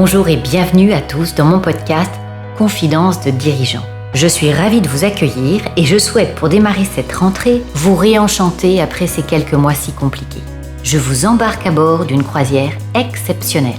Bonjour et bienvenue à tous dans mon podcast Confidences de dirigeants. Je suis ravie de vous accueillir et je souhaite pour démarrer cette rentrée vous réenchanter après ces quelques mois si compliqués. Je vous embarque à bord d'une croisière exceptionnelle.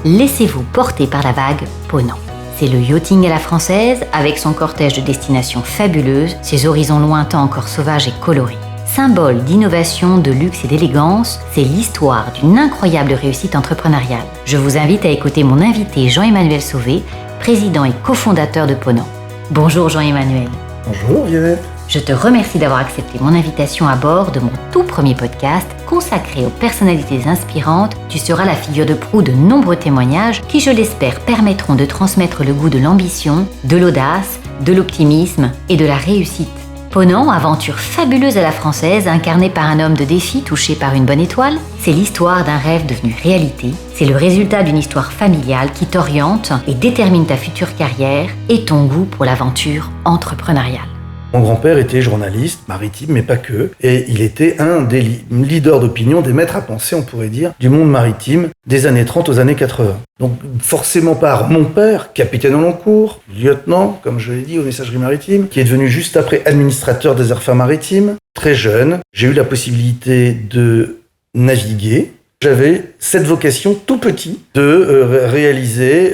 Laissez-vous porter par la vague Ponant. C'est le yachting à la française avec son cortège de destinations fabuleuses, ses horizons lointains encore sauvages et colorés. Symbole d'innovation, de luxe et d'élégance, c'est l'histoire d'une incroyable réussite entrepreneuriale. Je vous invite à écouter mon invité Jean-Emmanuel Sauvé, président et cofondateur de Ponant. Bonjour Jean-Emmanuel. Bonjour Violette. Je te remercie d'avoir accepté mon invitation à bord de mon tout premier podcast consacré aux personnalités inspirantes. Tu seras la figure de proue de nombreux témoignages qui, je l'espère, permettront de transmettre le goût de l'ambition, de l'audace, de l'optimisme et de la réussite. Ponant, aventure fabuleuse à la française, incarnée par un homme de défi touché par une bonne étoile, c'est l'histoire d'un rêve devenu réalité. C'est le résultat d'une histoire familiale qui t'oriente et détermine ta future carrière et ton goût pour l'aventure entrepreneuriale. Mon grand-père était journaliste maritime, mais pas que, et il était un des leaders d'opinion, des maîtres à penser, on pourrait dire, du monde maritime des années 30 aux années 80. Donc forcément par mon père, capitaine au long cours, lieutenant, comme je l'ai dit, aux messageries maritimes, qui est devenu juste après administrateur des affaires maritimes. Très jeune, j'ai eu la possibilité de naviguer. J'avais cette vocation tout petit de réaliser,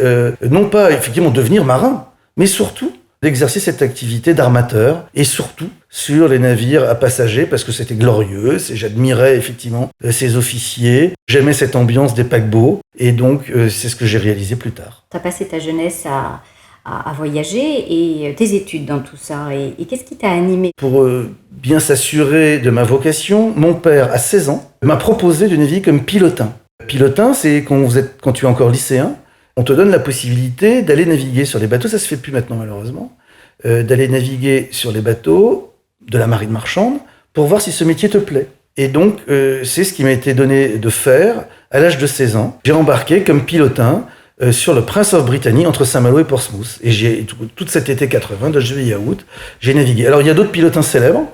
non pas effectivement devenir marin, mais surtout d'exercer cette activité d'armateur et surtout sur les navires à passagers parce que c'était glorieux, j'admirais effectivement ces officiers, j'aimais cette ambiance des paquebots et donc c'est ce que j'ai réalisé plus tard. Tu as passé ta jeunesse à voyager et tes études dans tout ça et qu'est-ce qui t'a animé ? Pour bien s'assurer de ma vocation, mon père à 16 ans m'a proposé de naviguer comme pilotin. Pilotin, c'est quand tu es encore lycéen, on te donne la possibilité d'aller naviguer sur les bateaux, ça se fait plus maintenant malheureusement, d'aller naviguer sur les bateaux de la marine marchande pour voir si ce métier te plaît. Et donc, c'est ce qui m'a été donné de faire à l'âge de 16 ans. J'ai embarqué comme pilotin sur le Prince of Brittany entre Saint-Malo et Portsmouth. Et tout cet été 80, de juillet à août, j'ai navigué. Alors, il y a d'autres pilotins célèbres,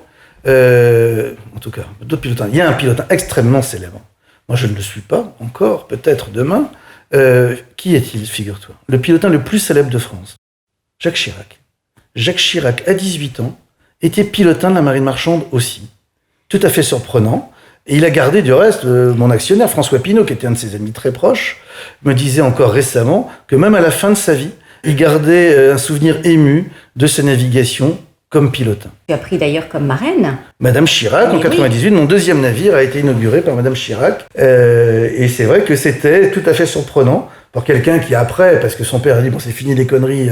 en tout cas, d'autres pilotins. Il y a un pilotin extrêmement célèbre. Moi, je ne le suis pas encore, peut-être demain. Qui est-il, figure-toi ? Le pilotin le plus célèbre de France, Jacques Chirac. Jacques Chirac, à 18 ans, était pilotin de la marine marchande aussi. Tout à fait surprenant. Et il a gardé, du reste, mon actionnaire, François Pinault, qui était un de ses amis très proches, me disait encore récemment que même à la fin de sa vie, il gardait un souvenir ému de sa navigation comme pilotin. Tu as pris d'ailleurs comme marraine Madame Chirac, en 98, mon deuxième navire a été inauguré par Madame Chirac. Et c'est vrai que c'était tout à fait surprenant pour quelqu'un qui après, parce que son père a dit, bon c'est fini les conneries,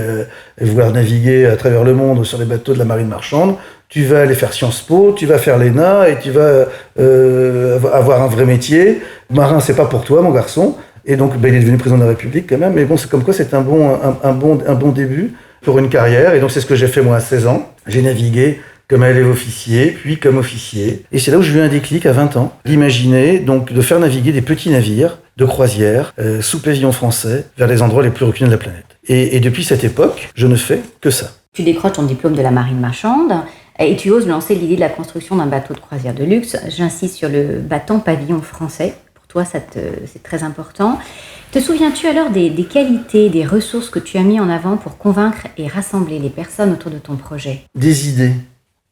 vouloir naviguer à travers le monde sur les bateaux de la marine marchande, tu vas aller faire Sciences Po, tu vas faire l'ENA et tu vas avoir un vrai métier. Marin, c'est pas pour toi, mon garçon. Et donc, il est devenu président de la République quand même. Mais bon, c'est comme quoi c'est un bon début pour une carrière. Et donc, c'est ce que j'ai fait moi à 16 ans. J'ai navigué comme élève officier, puis comme officier. Et c'est là où j'ai eu un déclic à 20 ans, d'imaginer donc de faire naviguer des petits navires de croisière sous pavillon français vers les endroits les plus reculés de la planète. Et depuis cette époque, je ne fais que ça. Tu décroches ton diplôme de la marine marchande et tu oses lancer l'idée de la construction d'un bateau de croisière de luxe. J'insiste sur le battant pavillon français. Pour toi, c'est très important. Te souviens-tu alors des qualités, des ressources que tu as mis en avant pour convaincre et rassembler les personnes autour de ton projet ? Des idées,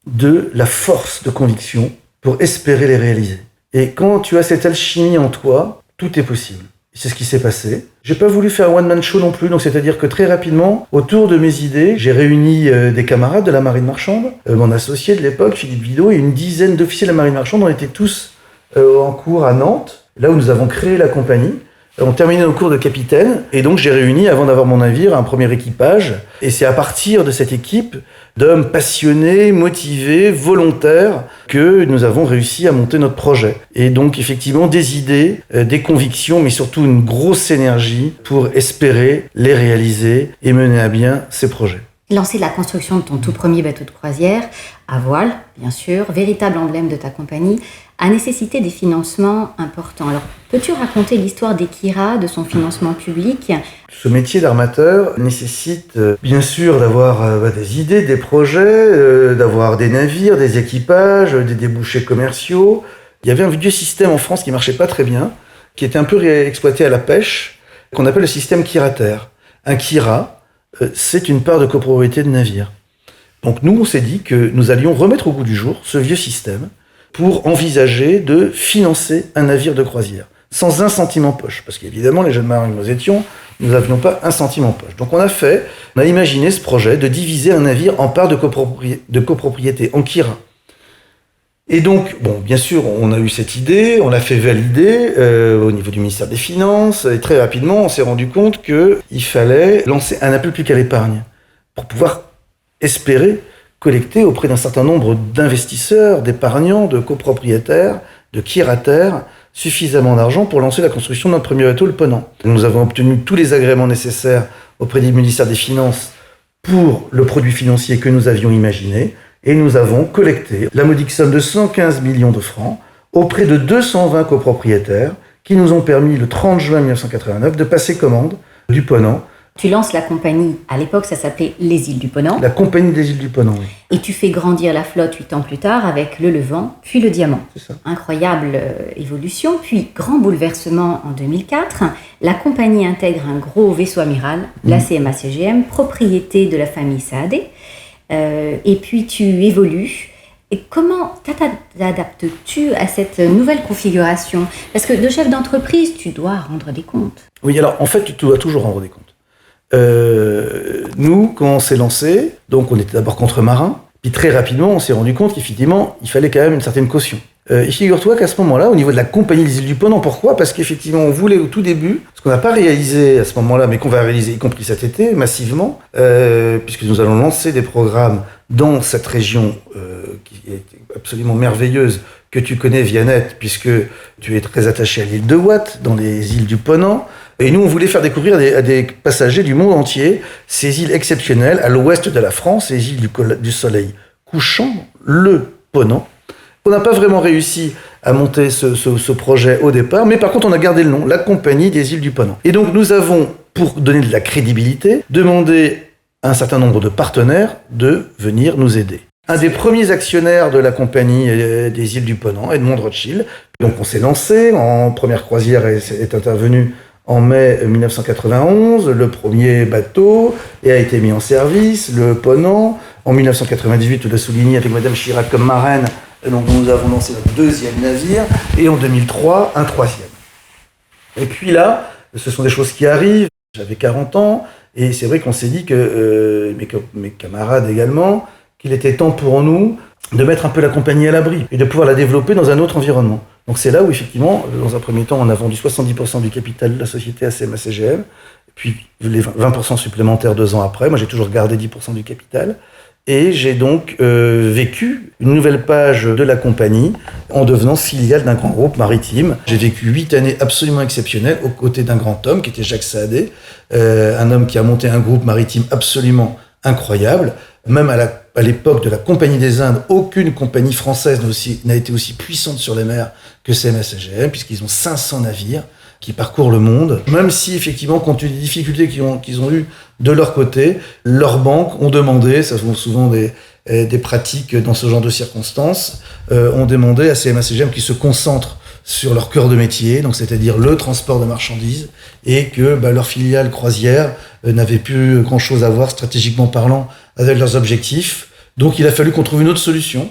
de la force de conviction pour espérer les réaliser. Et quand tu as cette alchimie en toi, tout est possible. C'est ce qui s'est passé. J'ai pas voulu faire un one-man show non plus, donc c'est-à-dire que très rapidement, autour de mes idées, j'ai réuni des camarades de la marine marchande, mon associé de l'époque, Philippe Vidot, et une dizaine d'officiers de la marine marchande. On était tous en cours à Nantes, là où nous avons créé la compagnie. On terminait nos cours de capitaine, et donc j'ai réuni, avant d'avoir mon navire, un premier équipage. Et c'est à partir de cette équipe d'hommes passionnés, motivés, volontaires, que nous avons réussi à monter notre projet. Et donc effectivement des idées, des convictions, mais surtout une grosse énergie pour espérer les réaliser et mener à bien ces projets. Lancer la construction de ton tout premier bateau de croisière, à voile, bien sûr, véritable emblème de ta compagnie, a nécessité des financements importants. Alors, peux-tu raconter l'histoire d'Ekira, de son financement public ? Ce métier d'armateur nécessite bien sûr d'avoir des idées, des projets, d'avoir des navires, des équipages, des débouchés commerciaux. Il y avait un vieux système en France qui marchait pas très bien, qui était un peu exploité à la pêche, qu'on appelle le système Kirater. Un Kira, c'est une part de copropriété de navire. Donc nous, on s'est dit que nous allions remettre au goût du jour ce vieux système pour envisager de financer un navire de croisière, sans un centime en poche. Parce qu'évidemment, les jeunes marins que nous étions, nous n'avions pas un centime en poche. Donc on a imaginé ce projet de diviser un navire en parts de copropriété, en Kira. Et donc, bon, bien sûr, on a eu cette idée, on l'a fait valider au niveau du ministère des Finances, et très rapidement, on s'est rendu compte qu'il fallait lancer un appel public à l'épargne pour pouvoir espérer collecter auprès d'un certain nombre d'investisseurs, d'épargnants, de copropriétaires, de kirataires, suffisamment d'argent pour lancer la construction de notre premier bateau, le Ponant. Nous avons obtenu tous les agréments nécessaires auprès du ministère des Finances pour le produit financier que nous avions imaginé, et nous avons collecté la modique somme de 115 millions de francs auprès de 220 copropriétaires qui nous ont permis, le 30 juin 1989, de passer commande du Ponant. Tu lances la compagnie, à l'époque ça s'appelait les Îles du Ponant. La compagnie des Îles du Ponant, oui. Et tu fais grandir la flotte 8 ans plus tard avec le Levant, puis le Diamant. C'est ça. Incroyable évolution, puis grand bouleversement en 2004. La compagnie intègre un gros vaisseau amiral, la CMA-CGM, propriété de la famille Saadé. Et puis tu évolues. Et comment t'adaptes-tu à cette nouvelle configuration? Parce que de chef d'entreprise, tu dois rendre des comptes. Oui, alors en fait, tu dois toujours rendre des comptes. Nous, quand on s'est lancé, donc on était d'abord contre-marins, puis très rapidement, on s'est rendu compte qu'effectivement, il fallait quand même une certaine caution. Et figure-toi qu'à ce moment-là, au niveau de la compagnie des Îles du Ponant, pourquoi ? Parce qu'effectivement, on voulait au tout début, ce qu'on n'a pas réalisé à ce moment-là, mais qu'on va réaliser, y compris cet été, massivement, puisque nous allons lancer des programmes dans cette région qui est absolument merveilleuse, que tu connais, Vianette, puisque tu es très attaché à l'île de Watt, dans les îles du Ponant. Et nous, on voulait faire découvrir à des passagers du monde entier ces îles exceptionnelles à l'ouest de la France, ces îles du soleil couchant, le Ponant. On n'a pas vraiment réussi à monter ce projet au départ, mais par contre, on a gardé le nom, la Compagnie des Îles du Ponant. Et donc, nous avons, pour donner de la crédibilité, demandé à un certain nombre de partenaires de venir nous aider. Un des premiers actionnaires de la Compagnie des Îles du Ponant, Edmond Rothschild. Donc, on s'est lancé, en première croisière est intervenu en mai 1991, le premier bateau a été mis en service, le Ponant. En 1998, tu l'as souligné, avec Madame Chirac comme marraine, donc nous avons lancé notre deuxième navire, et en 2003, un troisième. Et puis là, ce sont des choses qui arrivent. J'avais 40 ans, et c'est vrai qu'on s'est dit que, mes camarades également, qu'il était temps pour nous de mettre un peu la compagnie à l'abri, et de pouvoir la développer dans un autre environnement. Donc c'est là où, effectivement, dans un premier temps, on a vendu 70% du capital de la société à CMA-CGM, puis les 20% supplémentaires 2 ans après. Moi, j'ai toujours gardé 10% du capital. Et j'ai donc vécu une nouvelle page de la compagnie en devenant filiale d'un grand groupe maritime. J'ai vécu 8 années absolument exceptionnelles aux côtés d'un grand homme qui était Jacques Saadé, un homme qui a monté un groupe maritime absolument incroyable. Même à l'époque de la Compagnie des Indes, aucune compagnie française n'a été aussi puissante sur les mers que CMA-CGM, puisqu'ils ont 500 navires qui parcourent le monde. Même si, effectivement, compte tenu des difficultés qu'ils ont eues de leur côté, leurs banques ont demandé, ça sont souvent des pratiques dans ce genre de circonstances, ont demandé à CMA-CGM qu'ils se concentrent sur leur cœur de métier, donc c'est-à-dire le transport de marchandises, et que leur filiale croisière n'avait plus grand-chose à voir, stratégiquement parlant, avec leurs objectifs. Donc il a fallu qu'on trouve une autre solution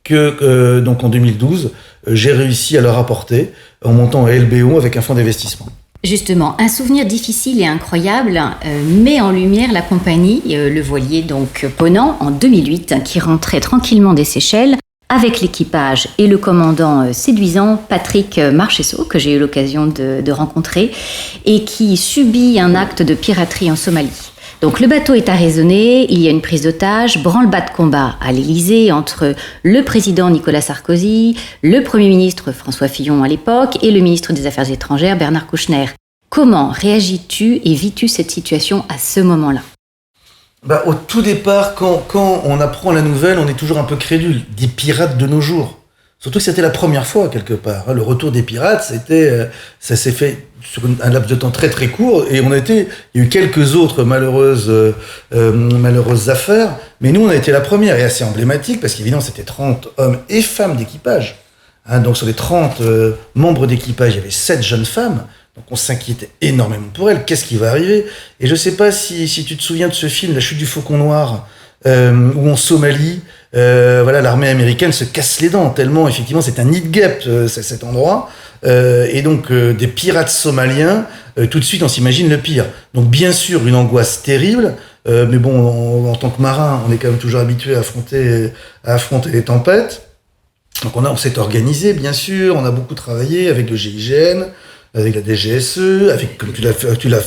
que donc en 2012, j'ai réussi à leur apporter en montant un LBO avec un fonds d'investissement. Justement, un souvenir difficile et incroyable met en lumière la compagnie, le voilier donc Ponant, en 2008, qui rentrait tranquillement des Seychelles avec l'équipage et le commandant séduisant Patrick Marchesso, que j'ai eu l'occasion de rencontrer, et qui subit un acte de piraterie en Somalie. Donc le bateau est arraisonné, il y a une prise d'otage, branle-bas de combat à l'Élysée entre le président Nicolas Sarkozy, le Premier ministre François Fillon à l'époque et le ministre des Affaires étrangères Bernard Kouchner. Comment réagis-tu et vis-tu cette situation à ce moment-là ? Au tout départ, quand on apprend la nouvelle, on est toujours un peu crédule. Des pirates de nos jours. Surtout que c'était la première fois, quelque part. Le retour des pirates, ça s'est fait sur un laps de temps très très court, et il y a eu quelques autres malheureuses affaires, mais nous on a été la première, et assez emblématique, parce qu'évidemment c'était 30 hommes et femmes d'équipage. Donc sur les 30 membres d'équipage, il y avait 7 jeunes femmes, Donc on s'inquiétait énormément pour elle. Qu'est-ce qui va arriver? Et je ne sais pas si tu te souviens de ce film, La chute du Faucon Noir, où en Somalie, l'armée américaine se casse les dents, tellement effectivement c'est un nid de guêpes, cet endroit. Et donc des pirates somaliens, tout de suite on s'imagine le pire. Donc bien sûr une angoisse terrible, mais bon, en tant que marin, on est quand même toujours habitué à affronter les tempêtes. Donc on s'est organisé, bien sûr, on a beaucoup travaillé avec le GIGN, avec la DGSE, avec, comme tu l'as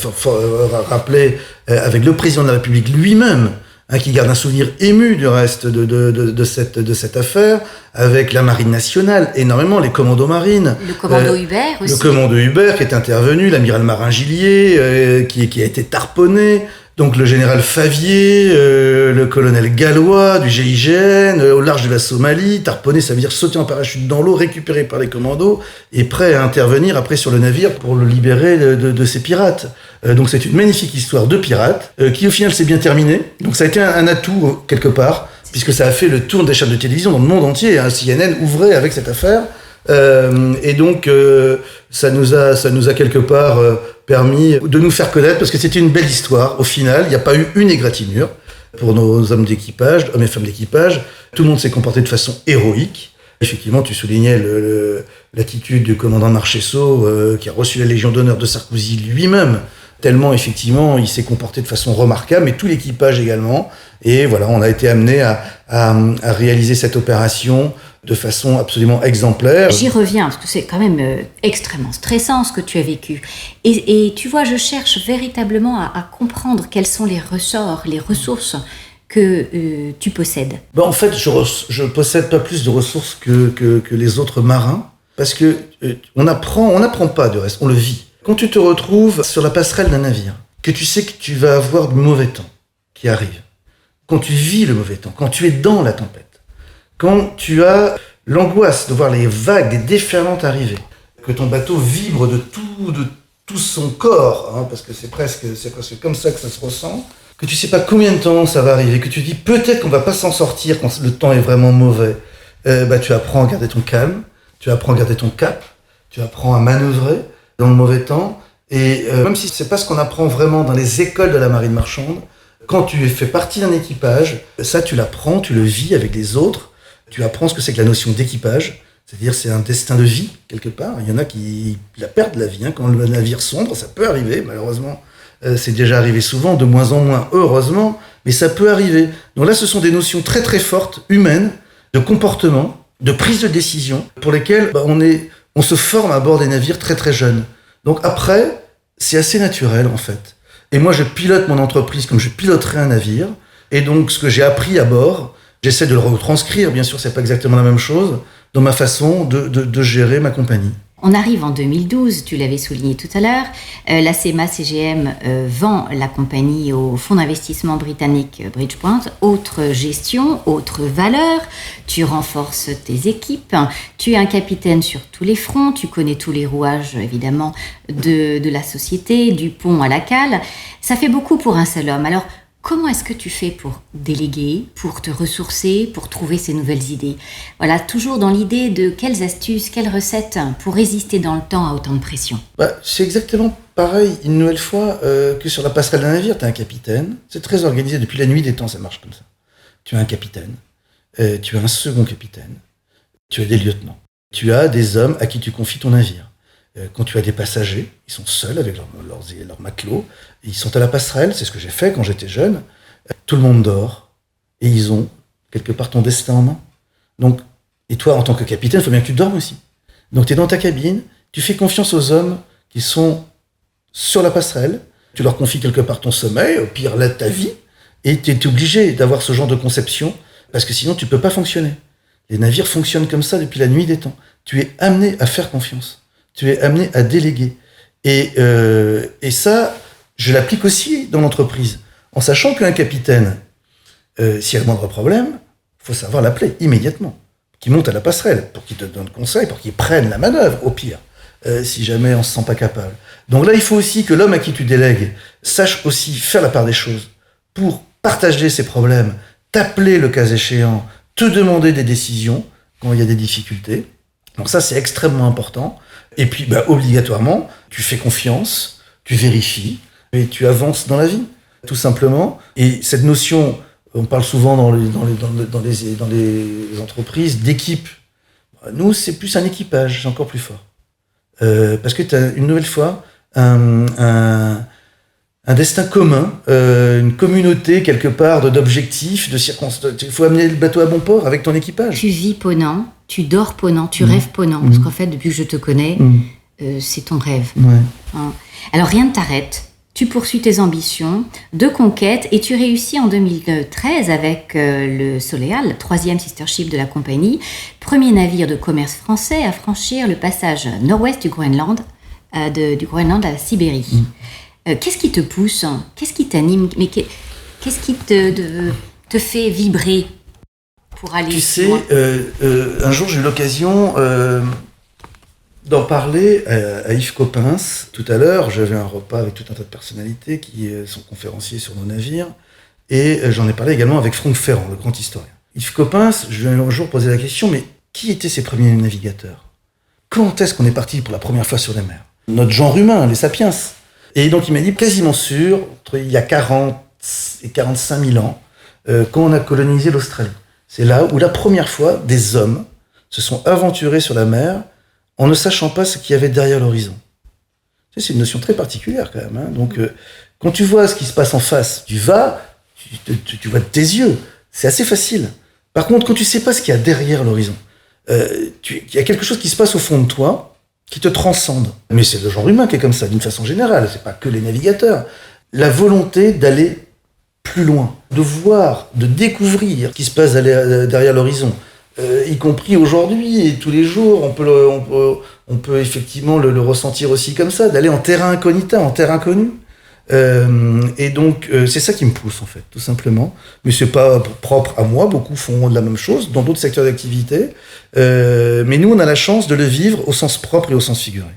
rappelé, avec le président de la République lui-même, qui garde un souvenir ému du reste de cette affaire, avec la Marine nationale, énormément, les commandos marines. Le commando Hubert aussi. Le commando Hubert qui est intervenu, l'amiral Marin Gillier, qui a été tarponné, donc le général Favier, le colonel Gallois du GIGN, au large de la Somalie, tarponné, ça veut dire sauter en parachute dans l'eau, récupéré par les commandos, et prêt à intervenir après sur le navire pour le libérer de ces pirates. Donc c'est une magnifique histoire de pirates, qui au final s'est bien terminée. Donc ça a été un atout, quelque part, puisque ça a fait le tour des chaînes de télévision dans le monde entier. CNN ouvrait avec cette affaire. Et donc ça nous a quelque part permis de nous faire connaître, parce que c'était une belle histoire. Au final, il n'y a pas eu une égratignure pour nos hommes d'équipage, hommes et femmes d'équipage. Tout le monde s'est comporté de façon héroïque. Effectivement, tu soulignais l'attitude du commandant Marchesso, qui a reçu la Légion d'honneur de Sarkozy lui-même, tellement effectivement il s'est comporté de façon remarquable, mais tout l'équipage également. Et voilà, on a été amené à réaliser cette opération de façon absolument exemplaire. J'y reviens, parce que c'est quand même extrêmement stressant ce que tu as vécu. Et tu vois, je cherche véritablement à comprendre quels sont les ressorts, les ressources que tu possèdes. En fait, je possède pas plus de ressources que les autres marins, parce que on n'apprend pas de reste, on le vit. Quand tu te retrouves sur la passerelle d'un navire, que tu sais que tu vas avoir du mauvais temps qui arrive, quand tu vis le mauvais temps, quand tu es dans la tempête, quand tu as l'angoisse de voir les vagues, des déferlantes arriver, que ton bateau vibre de tout son corps, parce que c'est presque comme ça que ça se ressent, que tu sais pas combien de temps ça va arriver, que tu dis peut-être qu'on va pas s'en sortir quand le temps est vraiment mauvais, tu apprends à garder ton calme, tu apprends à garder ton cap, tu apprends à manœuvrer dans le mauvais temps, et même si c'est pas ce qu'on apprend vraiment dans les écoles de la marine marchande, quand tu fais partie d'un équipage, ça tu l'apprends, tu le vis avec les autres, tu apprends ce que c'est que la notion d'équipage, c'est-à-dire c'est un destin de vie quelque part. Il y en a qui la perdent la vie, quand le navire sombre, ça peut arriver malheureusement, c'est déjà arrivé souvent, de moins en moins heureusement, mais ça peut arriver. Donc là ce sont des notions très très fortes, humaines, de comportement, de prise de décision, pour lesquelles on se forme à bord des navires très très jeunes. Donc après, c'est assez naturel en fait. Et moi je pilote mon entreprise comme je piloterais un navire, et donc ce que j'ai appris à bord, j'essaie de le retranscrire, bien sûr c'est pas exactement la même chose, dans ma façon de gérer ma compagnie. On arrive en 2012, tu l'avais souligné tout à l'heure, la CMA-CGM vend la compagnie au fonds d'investissement britannique Bridgepoint, autre gestion, autre valeur, tu renforces tes équipes, tu es un capitaine sur tous les fronts, tu connais tous les rouages évidemment de la société, du pont à la cale, ça fait beaucoup pour un seul homme. Alors comment est-ce que tu fais pour déléguer, pour te ressourcer, pour trouver ces nouvelles idées? Voilà, toujours dans l'idée de quelles astuces, quelles recettes pour résister dans le temps à autant de pression. C'est exactement pareil, une nouvelle fois, que sur la passerelle d'un navire, tu as un capitaine. C'est très organisé, depuis la nuit des temps, ça marche comme ça. Tu as un capitaine, tu as un second capitaine, tu as des lieutenants. Tu as des hommes à qui tu confies ton navire. Quand tu as des passagers, ils sont seuls avec leurs matelots, ils sont à la passerelle, c'est ce que j'ai fait quand j'étais jeune, tout le monde dort, et ils ont quelque part ton destin en main. Donc, et toi, en tant que capitaine, il faut bien que tu dormes aussi. Donc tu es dans ta cabine, tu fais confiance aux hommes qui sont sur la passerelle, tu leur confies quelque part ton sommeil, au pire là ta vie, et tu es obligé d'avoir ce genre de conception, parce que sinon tu peux pas fonctionner. Les navires fonctionnent comme ça depuis la nuit des temps. Tu es amené à faire confiance. Tu es amené à déléguer. Et ça, je l'applique aussi dans l'entreprise. En sachant qu'un capitaine, s'il y a le moindre problème, il faut savoir l'appeler immédiatement. Qu'il monte à la passerelle pour qu'il te donne conseil, pour qu'il prenne la manœuvre, au pire, si jamais on ne se sent pas capable. Donc là, il faut aussi que l'homme à qui tu délègues sache aussi faire la part des choses pour partager ses problèmes, t'appeler le cas échéant, te demander des décisions quand il y a des difficultés. Donc ça, c'est extrêmement important. Et puis, obligatoirement, tu fais confiance, tu vérifies, et tu avances dans la vie, tout simplement. Et cette notion, on parle souvent dans les entreprises d'équipe. Nous, c'est plus un équipage, c'est encore plus fort. Parce que tu as une nouvelle fois un destin commun, une communauté quelque part d'objectifs, de circonstances. Il faut amener le bateau à bon port avec ton équipage. Tu vis Ponant, tu dors Ponant, tu rêves Ponant, parce qu'en fait, depuis que je te connais, c'est ton rêve. Ouais. Hein. Alors rien ne t'arrête. Tu poursuis tes ambitions de conquête et tu réussis en 2013 avec le Soleal, 3e sister ship de la compagnie, premier navire de commerce français à franchir le passage nord-ouest du Groenland, du Groenland à la Sibérie. Qu'est-ce qui te pousse? Qu'est-ce qui t'anime? Mais qu'est-ce qui te fait vibrer pour aller Tu sais, loin? un jour j'ai eu l'occasion d'en parler à Yves Coppens. Tout à l'heure, j'avais un repas avec tout un tas de personnalités qui sont conférenciers sur nos navires. Et j'en ai parlé également avec Franck Ferrand, le grand historien. Yves Coppens, je lui ai un jour posé la question, mais qui étaient ces premiers navigateurs? Quand est-ce qu'on est parti pour la première fois sur les mers? Notre genre humain, les sapiens. Et donc il m'a dit, quasiment sûr, il y a 40 et 45 000 ans, quand on a colonisé l'Australie. C'est là où la première fois, des hommes se sont aventurés sur la mer en ne sachant pas ce qu'il y avait derrière l'horizon. C'est une notion très particulière quand même. Hein. Donc, quand tu vois ce qui se passe en face, tu vois de tes yeux. C'est assez facile. Par contre, quand tu sais pas ce qu'il y a derrière l'horizon, il y a quelque chose qui se passe au fond de toi qui te transcende. Mais c'est le genre humain qui est comme ça, d'une façon générale. C'est pas que les navigateurs. La volonté d'aller plus loin, de voir, de découvrir ce qui se passe derrière l'horizon. Y compris aujourd'hui et tous les jours, on peut effectivement le ressentir aussi comme ça, d'aller en terrain incognita, en terre inconnue. Et donc, c'est ça qui me pousse, en fait, tout simplement. Mais c'est pas propre à moi, beaucoup font de la même chose dans d'autres secteurs d'activité. Mais nous, on a la chance de le vivre au sens propre et au sens figuré.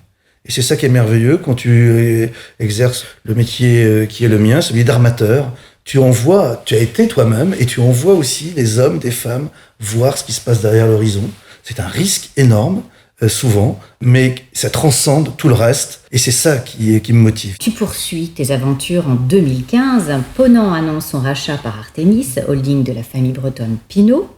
Et c'est ça qui est merveilleux quand tu exerces le métier qui est le mien, celui d'armateur. Tu as été toi-même et tu envoies aussi des hommes, des femmes voir ce qui se passe derrière l'horizon. C'est un risque énorme, souvent, mais ça transcende tout le reste et c'est ça qui me motive. Tu poursuis tes aventures en 2015. Ponant annonce son rachat par Artemis, holding de la famille bretonne Pinault.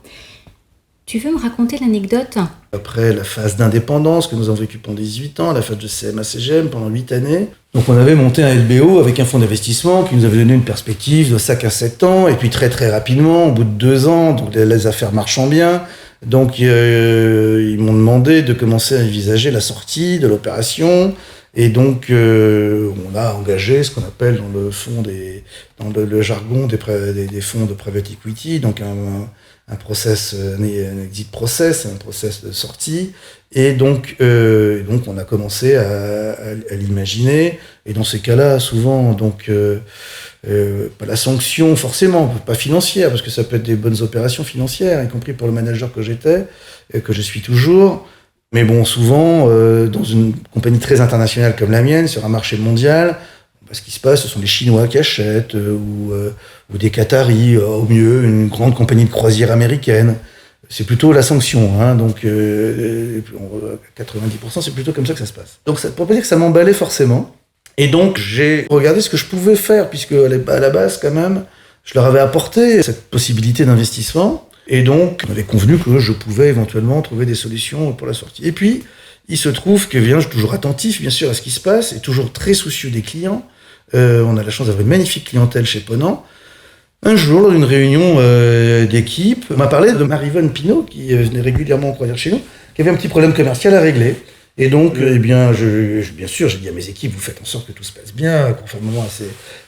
Tu veux me raconter l'anecdote? Après la phase d'indépendance que nous avons vécue pendant 18 ans, la phase de CMA-CGM pendant 8 années, donc on avait monté un LBO avec un fonds d'investissement qui nous avait donné une perspective de 5 à 7 ans, et puis très très rapidement, au bout de 2 ans, donc les affaires marchant bien, donc ils m'ont demandé de commencer à envisager la sortie de l'opération, et donc on a engagé ce qu'on appelle dans le jargon des fonds de private equity, donc un process, un exit process, un process de sortie, et donc on a commencé à l'imaginer, et dans ces cas-là, souvent, donc pas la sanction forcément, pas financière, parce que ça peut être des bonnes opérations financières, y compris pour le manager que j'étais, que je suis toujours, mais bon, souvent, dans une compagnie très internationale comme la mienne, sur un marché mondial, ce qui se passe, ce sont les Chinois qui achètent, ou des Qataris, au mieux, une grande compagnie de croisière américaine. C'est plutôt la sanction, hein, donc 90%, c'est plutôt comme ça que ça se passe. Donc ça ne peut pas dire que ça m'emballait forcément. Et donc j'ai regardé ce que je pouvais faire, puisque à la base, quand même, je leur avais apporté cette possibilité d'investissement. Et donc, on avait convenu que je pouvais éventuellement trouver des solutions pour la sortie. Et puis, il se trouve que je suis toujours attentif, bien sûr, à ce qui se passe, et toujours très soucieux des clients. On a la chance d'avoir une magnifique clientèle chez Ponant. Un jour, lors d'une réunion d'équipe, on m'a parlé de Marie-Yvonne Pinault, qui venait régulièrement croisière chez nous, qui avait un petit problème commercial à régler. Et donc, bien sûr, j'ai dit à mes équipes, vous faites en sorte que tout se passe bien, conformément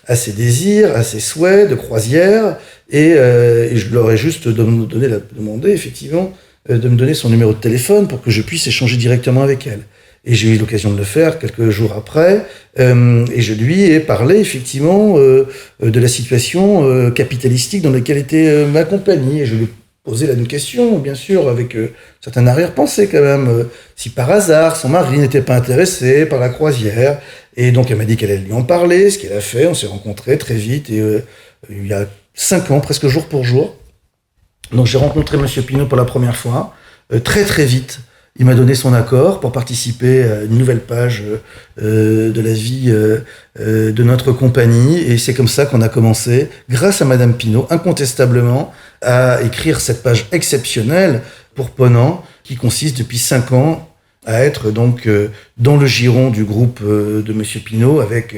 à ses désirs, à ses souhaits de croisière. Et je leur ai juste demandé, effectivement, de me donner son numéro de téléphone pour que je puisse échanger directement avec elle. Et j'ai eu l'occasion de le faire quelques jours après, et je lui ai parlé effectivement de la situation capitalistique dans laquelle était ma compagnie. Et je lui ai posé la question, bien sûr, avec certaines arrière-pensées quand même, si par hasard son mari n'était pas intéressé par la croisière. Et donc elle m'a dit qu'elle allait lui en parler, ce qu'elle a fait. On s'est rencontrés très vite, et il y a 5 ans, presque jour pour jour. Donc j'ai rencontré Monsieur Pinault pour la première fois, très très vite. Il m'a donné son accord pour participer à une nouvelle page de la vie de notre compagnie. Et c'est comme ça qu'on a commencé, grâce à Madame Pinault, incontestablement, à écrire cette page exceptionnelle pour Ponant, qui consiste depuis 5 ans à être donc dans le giron du groupe de Monsieur Pinault, avec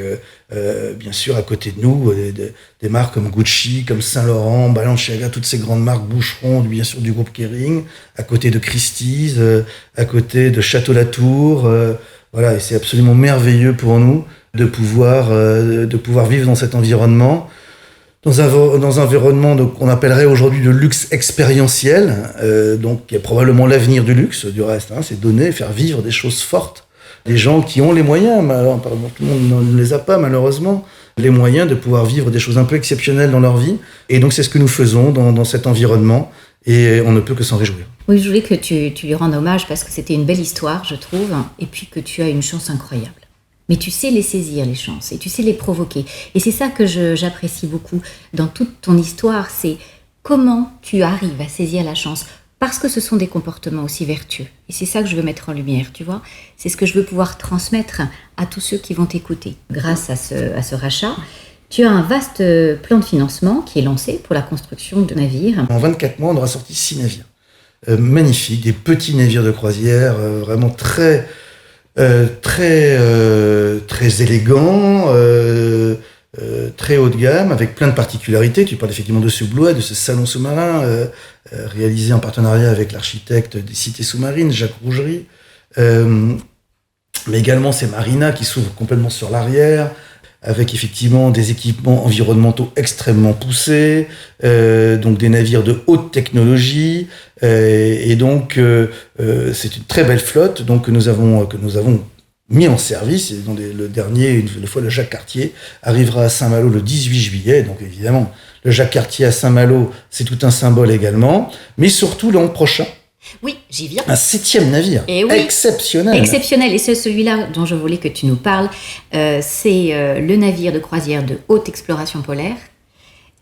bien sûr à côté de nous des marques comme Gucci, comme Saint-Laurent, Balenciaga, toutes ces grandes marques Boucheron, bien sûr du groupe Kering, à côté de Christie's, à côté de Château-Latour. Voilà, et c'est absolument merveilleux pour nous de pouvoir vivre dans cet environnement. Dans un environnement qu'on appellerait aujourd'hui de luxe expérientiel, donc qui est probablement l'avenir du luxe, du reste, c'est donner, faire vivre des choses fortes. Des gens qui ont les moyens, tout le monde ne les a pas malheureusement, les moyens de pouvoir vivre des choses un peu exceptionnelles dans leur vie. Et donc c'est ce que nous faisons dans cet environnement, et on ne peut que s'en réjouir. Oui, je voulais que tu lui rendes hommage parce que c'était une belle histoire, je trouve, et puis que tu as une chance incroyable. Mais tu sais les saisir, les chances, et tu sais les provoquer. Et c'est ça que j'apprécie beaucoup dans toute ton histoire, c'est comment tu arrives à saisir la chance, parce que ce sont des comportements aussi vertueux. Et c'est ça que je veux mettre en lumière, tu vois. C'est ce que je veux pouvoir transmettre à tous ceux qui vont t'écouter. Grâce à ce rachat, tu as un vaste plan de financement qui est lancé pour la construction de navires. En 24 mois, on aura sorti 6 navires. Magnifiques, des petits navires de croisière, vraiment très élégant, très haut de gamme, avec plein de particularités. Tu parles effectivement de ce Blouet, de ce salon sous-marin, réalisé en partenariat avec l'architecte des cités sous-marines, Jacques Rougerie. Mais également ces marinas qui s'ouvrent complètement sur l'arrière, avec effectivement des équipements environnementaux extrêmement poussés, donc des navires de haute technologie, et donc c'est une très belle flotte donc que nous avons mis en service. Et le dernier, une fois le Jacques Cartier, arrivera à Saint-Malo le 18 juillet, donc évidemment le Jacques Cartier à Saint-Malo, c'est tout un symbole également, mais surtout l'an prochain. Oui, j'y viens. Un 7e navire, et oui, exceptionnel. Exceptionnel, et c'est celui-là dont je voulais que tu nous parles. C'est le navire de croisière de haute exploration polaire,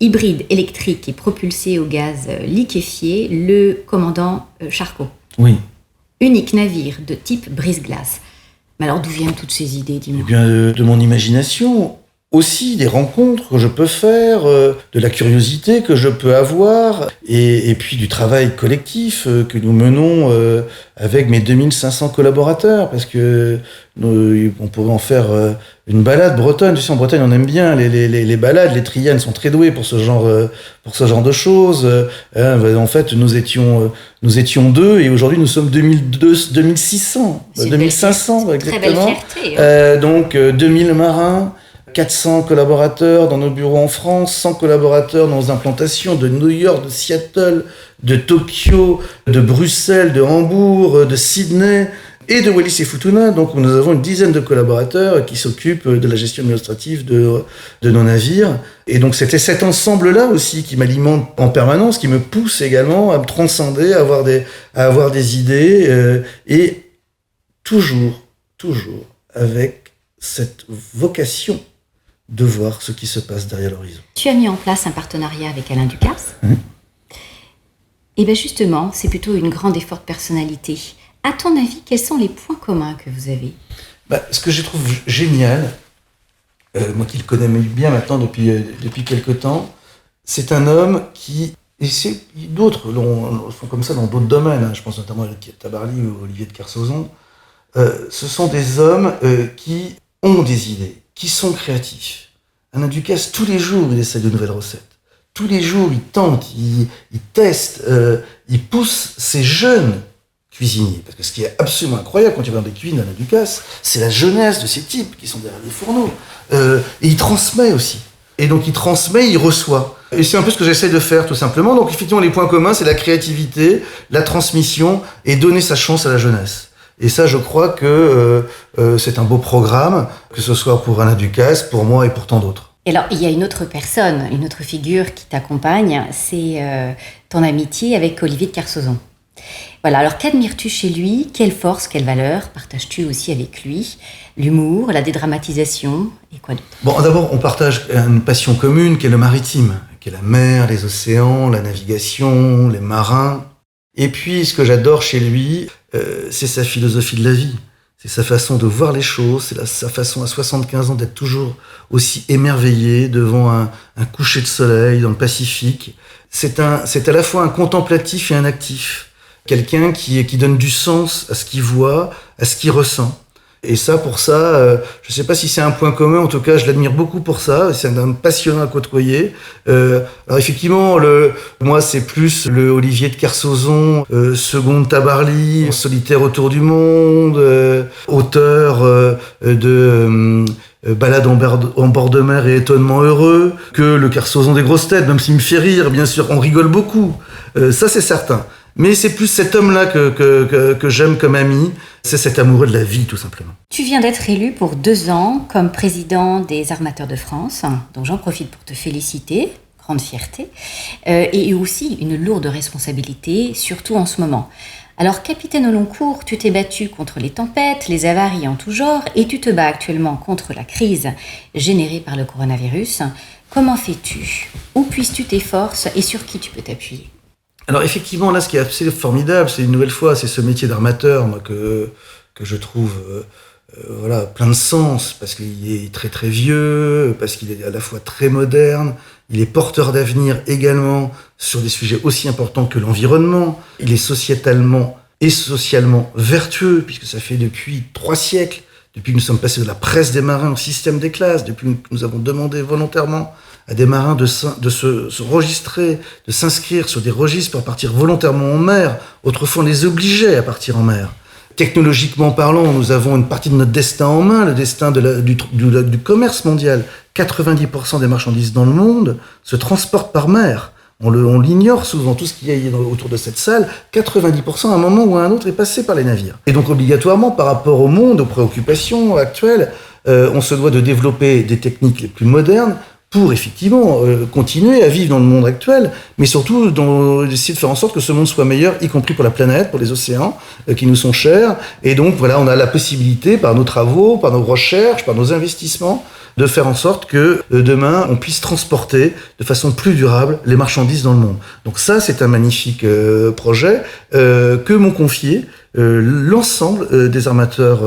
hybride électrique et propulsé au gaz liquéfié, le commandant Charcot. Oui. Unique navire de type brise-glace. Mais alors d'où viennent toutes ces idées, dis-moi? Eh bien, de mon imagination. Aussi des rencontres que je peux faire, de la curiosité que je peux avoir, et puis du travail collectif que nous menons avec mes 2500 collaborateurs, parce que on pourrait en faire une balade bretonne. Tu sais, en Bretagne, on aime bien les balades, les trianes sont très doués pour ce genre de choses. En fait, nous étions 2, et aujourd'hui nous sommes 2600, 2500 exactement. Très belle fierté. Donc 2000 marins, 400 collaborateurs dans nos bureaux en France, 100 collaborateurs dans nos implantations de New York, de Seattle, de Tokyo, de Bruxelles, de Hambourg, de Sydney et de Wallis et Futuna. Donc nous avons une dizaine de collaborateurs qui s'occupent de la gestion administrative de nos navires. Et donc c'était cet ensemble-là aussi qui m'alimente en permanence, qui me pousse également à me transcender, à avoir des idées, et toujours avec cette vocation de voir ce qui se passe derrière l'horizon. Tu as mis en place un partenariat avec Alain Ducasse. Et bien justement, c'est plutôt une grande et forte personnalité. À ton avis, quels sont les points communs que vous avez? Ce que je trouve génial, moi qui le connais bien maintenant depuis quelque temps, c'est un homme qui, et d'autres sont comme ça dans d'autres domaines, je pense notamment à Eric Tabarly ou Olivier de Kersauzon, ce sont des hommes qui ont des idées, qui sont créatifs. Alain Ducasse, tous les jours, il essaie de nouvelles recettes. Tous les jours, il tente, il teste, il pousse ces jeunes cuisiniers. Parce que ce qui est absolument incroyable quand tu vas dans des cuisines d'Alain Ducasse, c'est la jeunesse de ces types qui sont derrière les fourneaux. Et il transmet aussi. Et donc il transmet, il reçoit. Et c'est un peu ce que j'essaie de faire, tout simplement. Donc effectivement, les points communs, c'est la créativité, la transmission et donner sa chance à la jeunesse. Et ça, je crois que c'est un beau programme, que ce soit pour Alain Ducasse, pour moi et pour tant d'autres. Et alors, il y a une autre personne, une autre figure qui t'accompagne, c'est ton amitié avec Olivier de Kersauzon. Voilà, alors qu'admires-tu chez lui? Quelle force, quelle valeur partages-tu aussi avec lui? L'humour, la dédramatisation et quoi d'autre? Bon, d'abord, on partage une passion commune qui est le maritime, qui est la mer, les océans, la navigation, les marins. Et puis, ce que j'adore chez lui, c'est sa philosophie de la vie. C'est sa façon de voir les choses, sa façon à 75 ans d'être toujours aussi émerveillé devant un coucher de soleil dans le Pacifique. C'est à la fois un contemplatif et un actif. Quelqu'un qui donne du sens à ce qu'il voit, à ce qu'il ressent. Et ça, pour ça, je sais pas si c'est un point commun, en tout cas, je l'admire beaucoup pour ça. C'est un homme passionnant à côtoyer. Alors effectivement, moi, c'est plus le Olivier de Kersauzon, Seconde Tabarly, Solitaire autour du monde, auteur de Balade en bord de mer et Étonnement heureux, que le Kersauzon des grosses têtes, même s'il me fait rire, bien sûr, on rigole beaucoup. Ça, c'est certain. Mais c'est plus cet homme-là que j'aime comme ami. C'est cet amoureux de la vie, tout simplement. Tu viens d'être élu pour 2 ans comme président des Armateurs de France, donc j'en profite pour te féliciter, grande fierté, et aussi une lourde responsabilité, surtout en ce moment. Alors, capitaine au long cours, tu t'es battu contre les tempêtes, les avaries en tout genre, et tu te bats actuellement contre la crise générée par le coronavirus. Comment fais-tu? Où puisses-tu tes forces et sur qui tu peux t'appuyer? Alors effectivement, là, ce qui est assez formidable, c'est une nouvelle fois, c'est ce métier d'armateur, moi, que je trouve plein de sens, parce qu'il est très très vieux, parce qu'il est à la fois très moderne, il est porteur d'avenir également sur des sujets aussi importants que l'environnement, il est sociétalement et socialement vertueux, puisque ça fait depuis 3 siècles, depuis que nous sommes passés de la presse des marins au système des classes, depuis que nous avons demandé volontairement à des marins de se registrer, de s'inscrire sur des registres pour partir volontairement en mer. Autrefois, on les obligeait à partir en mer. Technologiquement parlant, nous avons une partie de notre destin en main, le destin du commerce mondial. 90% des marchandises dans le monde se transportent par mer. On l'ignore souvent, tout ce qu'il y a autour de cette salle, 90% à un moment ou à un autre est passé par les navires. Et donc obligatoirement, par rapport au monde, aux préoccupations actuelles, on se doit de développer des techniques les plus modernes pour effectivement continuer à vivre dans le monde actuel, mais surtout essayer de faire en sorte que ce monde soit meilleur, y compris pour la planète, pour les océans qui nous sont chers. Et donc voilà, on a la possibilité, par nos travaux, par nos recherches, par nos investissements, de faire en sorte que demain, on puisse transporter de façon plus durable les marchandises dans le monde. Donc ça, c'est un magnifique projet que m'ont confié l'ensemble des armateurs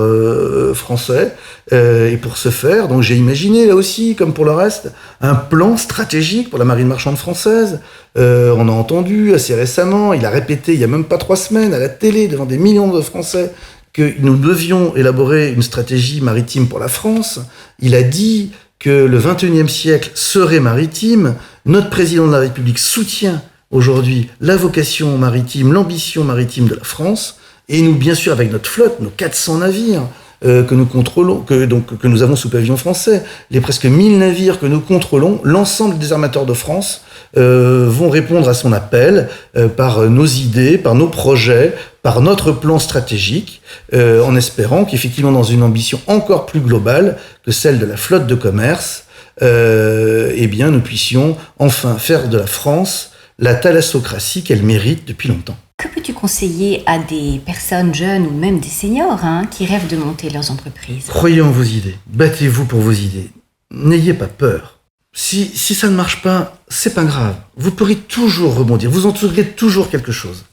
français. Et pour ce faire, donc j'ai imaginé là aussi, comme pour le reste, un plan stratégique pour la marine marchande française. On a entendu assez récemment, il a répété il y a même pas 3 semaines à la télé devant des millions de Français que nous devions élaborer une stratégie maritime pour la France. Il a dit que le 21e siècle serait maritime. Notre président de la République soutient aujourd'hui la vocation maritime, l'ambition maritime de la France. Et nous, bien sûr, avec notre flotte, nos 400 navires que nous contrôlons, que nous avons sous pavillon français, les presque 1000 navires que nous contrôlons, l'ensemble des armateurs de France vont répondre à son appel par nos idées, par nos projets, par notre plan stratégique, en espérant qu'effectivement, dans une ambition encore plus globale que celle de la flotte de commerce, eh bien, nous puissions enfin faire de la France la thalassocratie qu'elle mérite depuis longtemps. Que peux-tu conseiller à des personnes jeunes ou même des seniors qui rêvent de monter leurs entreprises? Croyez en vos idées, battez-vous pour vos idées, n'ayez pas peur. Si ça ne marche pas, c'est pas grave, vous pourrez toujours rebondir, vous en trouverez toujours quelque chose.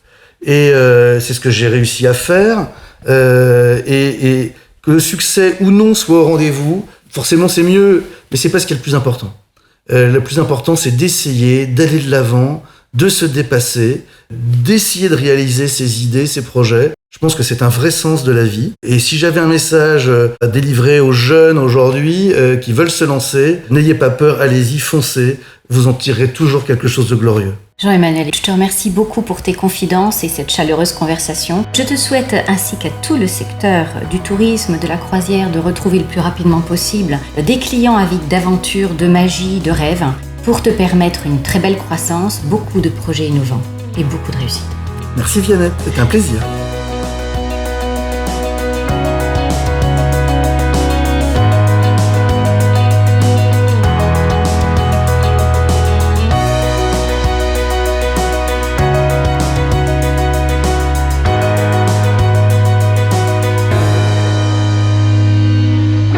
Et c'est ce que j'ai réussi à faire, et que le succès ou non soit au rendez-vous, forcément c'est mieux, mais c'est pas ce qui est le plus important. Le plus important, c'est d'essayer, d'aller de l'avant, de se dépasser, d'essayer de réaliser ses idées, ses projets. Je pense que c'est un vrai sens de la vie. Et si j'avais un message à délivrer aux jeunes aujourd'hui qui veulent se lancer, n'ayez pas peur, allez-y, foncez, vous en tirerez toujours quelque chose de glorieux. Jean-Emmanuel, je te remercie beaucoup pour tes confidences et cette chaleureuse conversation. Je te souhaite, ainsi qu'à tout le secteur du tourisme, de la croisière, de retrouver le plus rapidement possible des clients avides d'aventure, de magie, de rêves, pour te permettre une très belle croissance, beaucoup de projets innovants et beaucoup de réussite. Merci Viannette, c'était un plaisir.